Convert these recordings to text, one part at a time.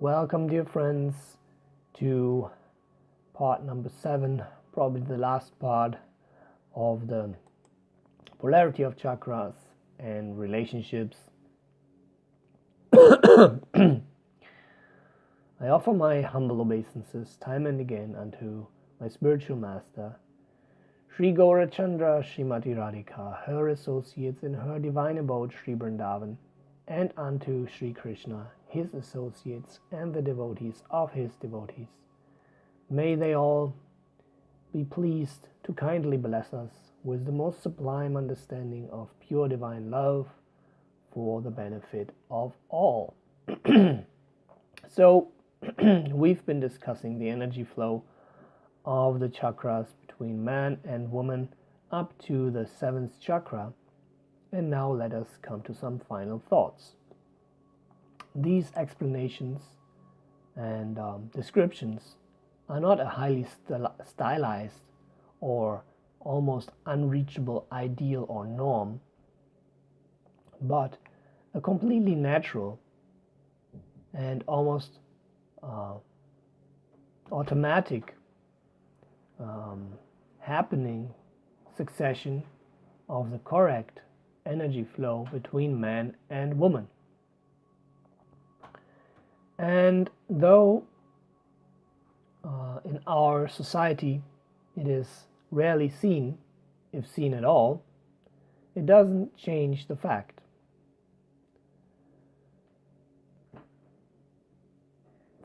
Welcome, dear friends, to part number 7, probably the last part of the polarity of chakras and relationships. I offer my humble obeisances time and again unto my spiritual master, Shri Gaurachandra Srimati Radhika, her associates in her divine abode, Shri Vrindavan, and unto Shri Krishna, his associates, and the devotees of his devotees. May they all be pleased to kindly bless us with the most sublime understanding of pure divine love for the benefit of all. So, we've been discussing the energy flow of the chakras between man and woman up to the 7th chakra, and now let us come to some final thoughts. These explanations and descriptions are not a highly stylized or almost unreachable ideal or norm, but a completely natural and almost automatic happening succession of the correct energy flow between man and woman. And though in our society it is rarely seen, if seen at all, it doesn't change the fact.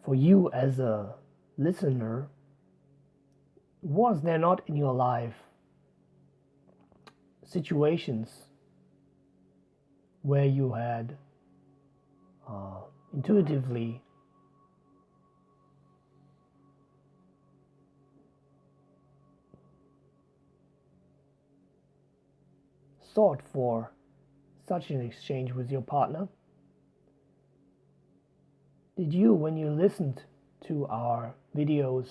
For you as a listener, was there not in your life situations where you had intuitively sought for such an exchange with your partner? Did you, when you listened to our videos,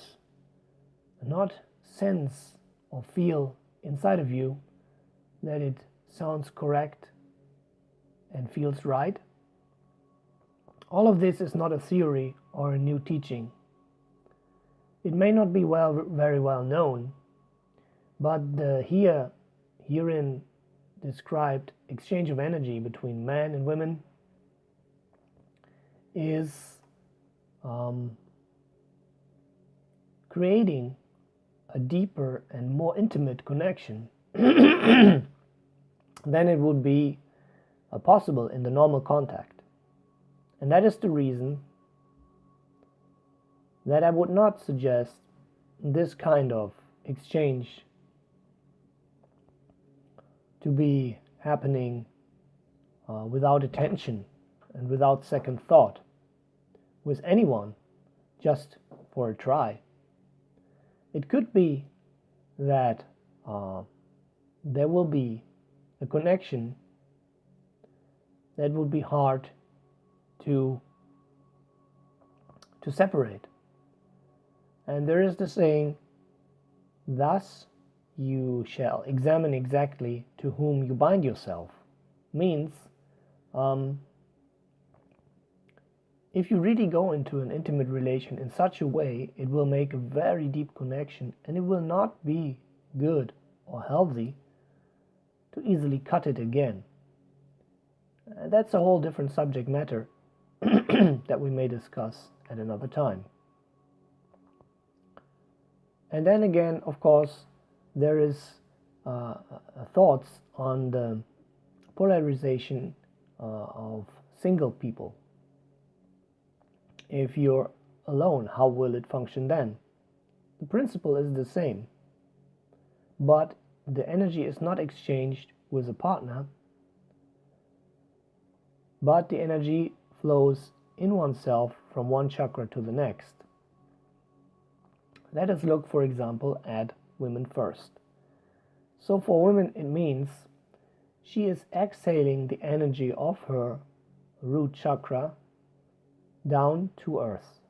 not sense or feel inside of you that it sounds correct and feels right? All of this is not a theory or a new teaching. It may not be very well known, but the herein described exchange of energy between man and women is creating a deeper and more intimate connection than it would be possible in the normal contact. And that is the reason that I would not suggest this kind of exchange to be happening without attention and without second thought with anyone, just for a try. It could be that there will be a connection that would be hard to separate. And there is the saying, thus you shall examine exactly to whom you bind yourself. Means, if you really go into an intimate relation in such a way, it will make a very deep connection, and it will not be good or healthy to easily cut it again. That's a whole different subject matter that we may discuss at another time. And then again, of course, there is thoughts on the polarization of single people. If you're alone, how will it function then? The principle is the same, but the energy is not exchanged with a partner, but the energy flows in oneself from one chakra to the next. Let us look, for example, at women first. So for women, it means she is exhaling the energy of her root chakra down to earth.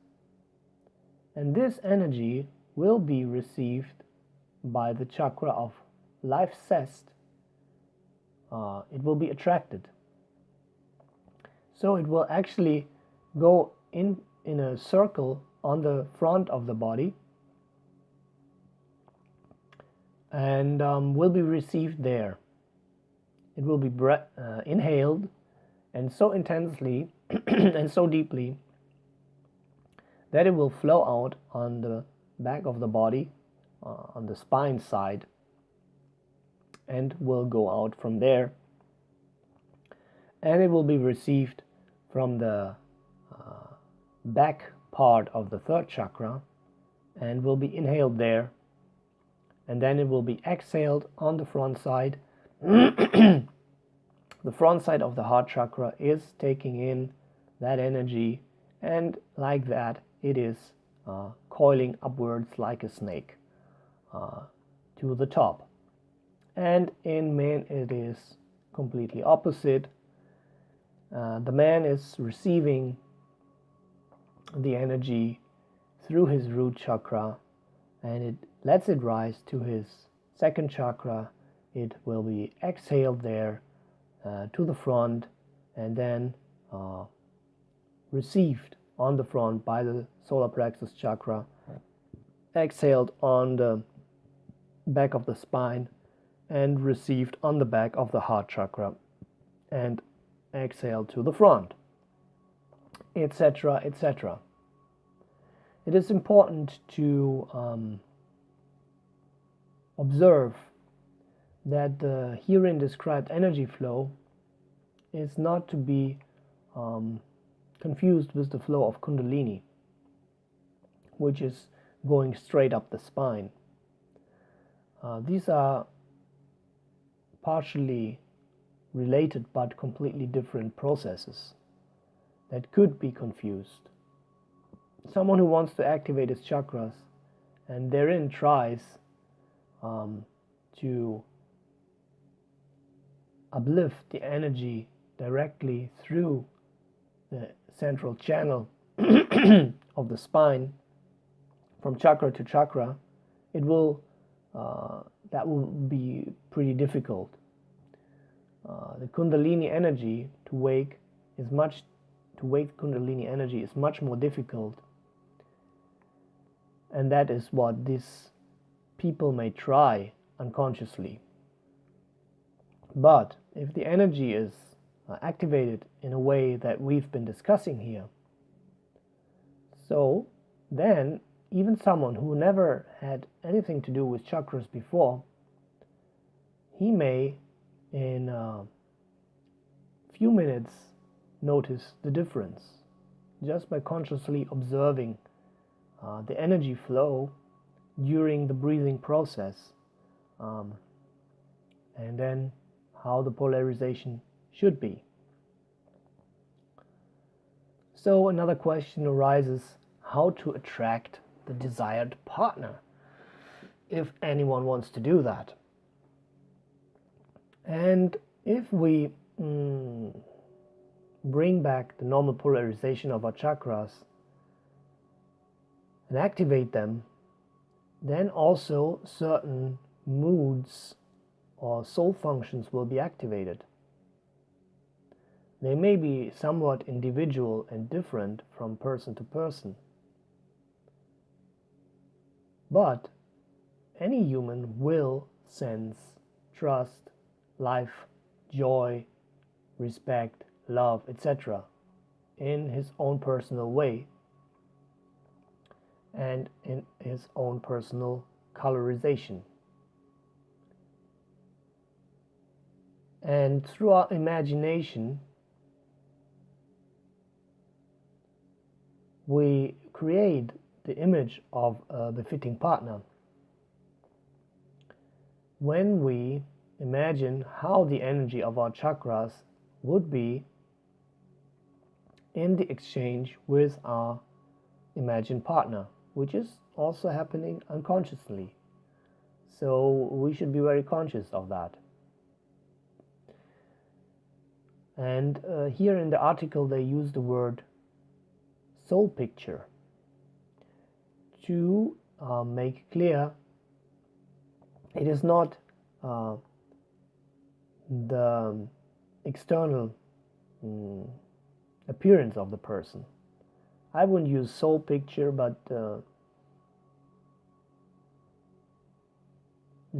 And this energy will be received by the chakra of life zest. It will be attracted. So it will actually go in in a circle on the front of the body, and will be received there. It will be inhaled, and so intensely and so deeply that it will flow out on the back of the body, on the spine side, and will go out from there, and it will be received from the back part of the third chakra and will be inhaled there, and then it will be exhaled on the front side. The front side of the heart chakra is taking in that energy, and like that it is coiling upwards like a snake to the top. And in men it is completely opposite. The man is receiving the energy through his root chakra, and it lets it rise to his second chakra. It will be exhaled there to the front, and then received on the front by the solar plexus chakra, exhaled on the back of the spine, and received on the back of the heart chakra, and exhaled to the front, etc., etc. It is important to observe that the herein described energy flow is not to be confused with the flow of Kundalini, which is going straight up the spine. These are partially related but completely different processes that could be confused. Someone who wants to activate his chakras and therein tries to uplift the energy directly through the central channel of the spine from chakra to chakra, it will that will be pretty difficult. The Kundalini energy to wake Kundalini energy is much more difficult, and that is what these people may try unconsciously. But if the energy is activated in a way that we've been discussing here, so then even someone who never had anything to do with chakras before, he may in a few minutes notice the difference just by consciously observing the energy flow during the breathing process, and then how the polarization should be. So another question arises: how to attract the desired partner, if anyone wants to do that. And if we bring back the normal polarization of our chakras and activate them, then also certain moods or soul functions will be activated. They may be somewhat individual and different from person to person, but any human will sense trust, life, joy, respect, love, etc. in his own personal way and in his own personal colorization. And through our imagination, we create the image of a befitting partner. When we imagine how the energy of our chakras would be in the exchange with our imagined partner, which is also happening unconsciously. So we should be very conscious of that. And here in the article they use the word soul picture to make clear it is not the external appearance of the person. I wouldn't use soul picture, but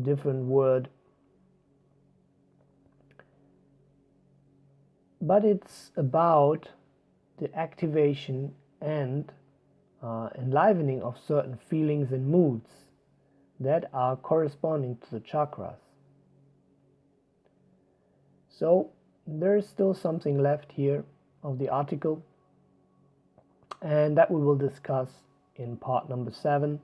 different word. But it's about the activation and enlivening of certain feelings and moods that are corresponding to the chakras. So there's still something left here of the article, and that we will discuss in part number 7.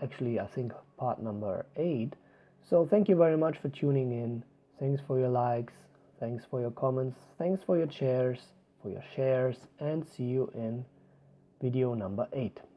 Actually, I think part number 8. So thank you very much for tuning in. Thanks for your likes, thanks for your comments, thanks for your shares, and see you in video number 8.